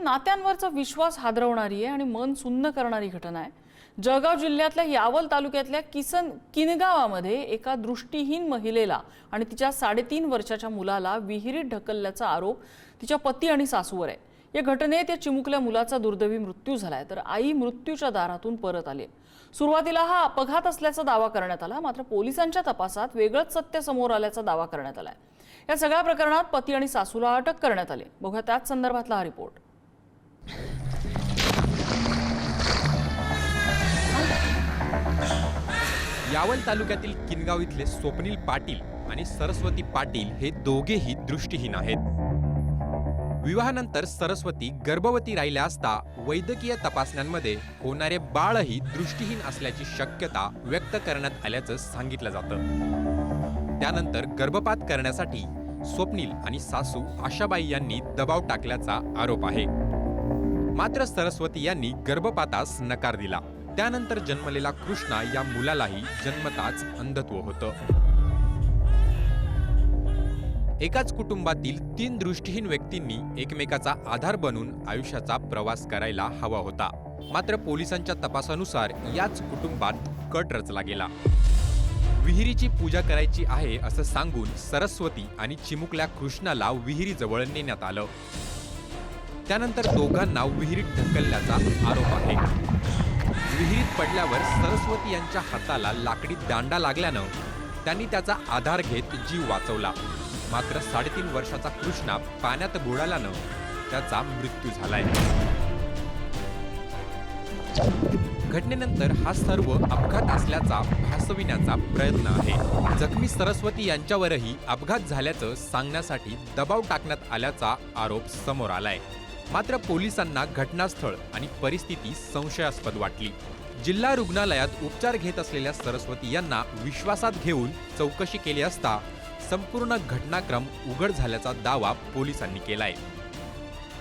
नात्यांवरचा विश्वास हादरवणारी आहे आणि मन सुन्न करणारी घटना आहे। जळगाव जिल्ह्यातल्या यावल तालुक्यातल्या किनगावामध्ये एका दृष्टीहीन महिलेला आणि तिच्या 3.5 वर्षाच्या मुलाला विहिरीत ढकलल्याचा आरोप तिच्या पती आणि सासूवर आहे। या घटनेत या चिमुकल्या मुलाचा दुर्दैवी मृत्यू झालाय, तर आई मृत्यूच्या दारातून परत आली। सुरुवातीला हा अपघात असल्याचा दावा करण्यात आला, मात्र पोलिसांच्या तपासात वेगळंच सत्य समोर आल्याचा दावा करण्यात आलाय। या सगळ्या प्रकरणात पती आणि सासूला अटक करण्यात आली। बघा त्याच संदर्भातला हा रिपोर्ट। यावल तालुक्यातील किनगाव इथले स्वप्नील पाटील आणि सरस्वती पाटील हे दोघेही दृष्टीहीन आहेत। विवाहानंतर सरस्वती गर्भवती राहिल्या असता वैद्यकीय तपासण्यांमध्ये होणारे बाळही दृष्टीहीन असल्याची शक्यता व्यक्त करण्यात आल्याचं सांगितलं जातं। त्यानंतर गर्भपात करण्यासाठी स्वप्नील आणि सासू आशाबाई यांनी दबाव टाकल्याचा आरोप आहे। मात्र सरस्वती यांनी गर्भपातास नकार दिला। त्यानंतर जन्मलेला कृष्णा या मुलालाही जन्मताच अंधत्व होतं। एकाच कुटुंबातील 3 दृष्टीहीन व्यक्तींनी एकमेकाचा आधार बनून आयुष्याचा प्रवास करायला हवा होता। मात्र पोलिसांच्या तपासानुसार याच कुटुंबात कट रचला गेला। विहिरीची पूजा करायची आहे असं सांगून सरस्वती आणि चिमुकल्या कृष्णाला विहिरीजवळ नेण्यात आलं। त्यानंतर दोघांना विहिरीत ढकलल्याचा आरोप आहे। विहिरीत पडल्यावर सरस्वती यांच्या हाताला लाकडी दांडा लागल्यानं त्यांनी त्याचा आधार घेत जीव वाचवला। मात्र 3.5 वर्षाचा कृष्णा पाण्यात बुडाल्यानं त्याचा मृत्यू झालाय। घटनेनंतर हा सर्व अपघात असल्याचा भासविण्याचा प्रयत्न आहे। जखमी सरस्वती यांच्यावरही अपघात झाल्याचं सांगण्यासाठी दबाव टाकण्यात आल्याचा आरोप समोर आलाय। मात्र पोलिसांना घटनास्थळ आणि परिस्थिती संशयास्पद वाटली। जिल्हा रुग्णालयात उपचार घेत असलेल्या सरस्वती यांना विश्वासात घेऊन चौकशी केली असता संपूर्ण घटनाक्रम उघड झाल्याचा दावा पोलिसांनी केलाय।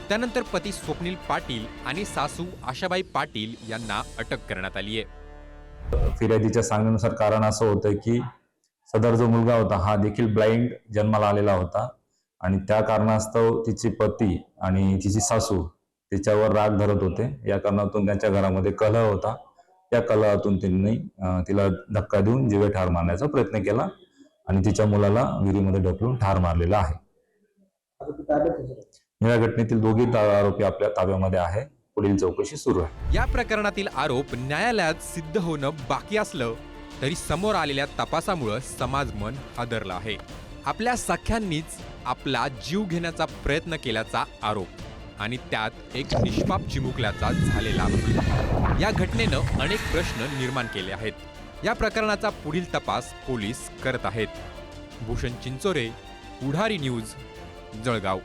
त्यानंतर पती स्वप्नील पाटील आणि सासू आशाबाई पाटील यांना अटक करण्यात आली आहे। फिर्यादीच्या सांगण्यानुसार कारण असं होतं की सदर जो मुलगा होता हा देखील ब्लाइंड जन्माला आलेला होता आणि त्या कारणास्तव तिची पती आणि तिची सासू तिच्यावर राग धरत होते। या कारणातून त्यांच्या घरामध्ये कलह होता। या कलहातून त्यांनी तिला धक्का देऊन जीवे ठार मारण्याचा प्रयत्न केला आणि तिच्या मुलाला विहिरीमध्ये ढकलून ठार मारलेला आहे। या घटनेतील दोघी आरोपी आपल्या ताब्यामध्ये आहे। पुढील चौकशी सुरू आहे। या प्रकरणातील आरोप न्यायालयात सिद्ध होणं बाकी असलं तरी समोर आलेल्या तपासामुळे समाज मन हादरला आहे। आपल्या सख्यांनीच आपला जीव घेण्याचा प्रयत्न केल्याचा आरोप आणि त्यात एक निष्पाप चिमुकल्याचा झालेला मृत्यू। या घटनेनं अनेक प्रश्न निर्माण केले आहेत। या प्रकरणाचा पुढील तपास पोलीस करत आहेत। भूषण चिंचोरे, पुढारी न्यूज, जळगाव।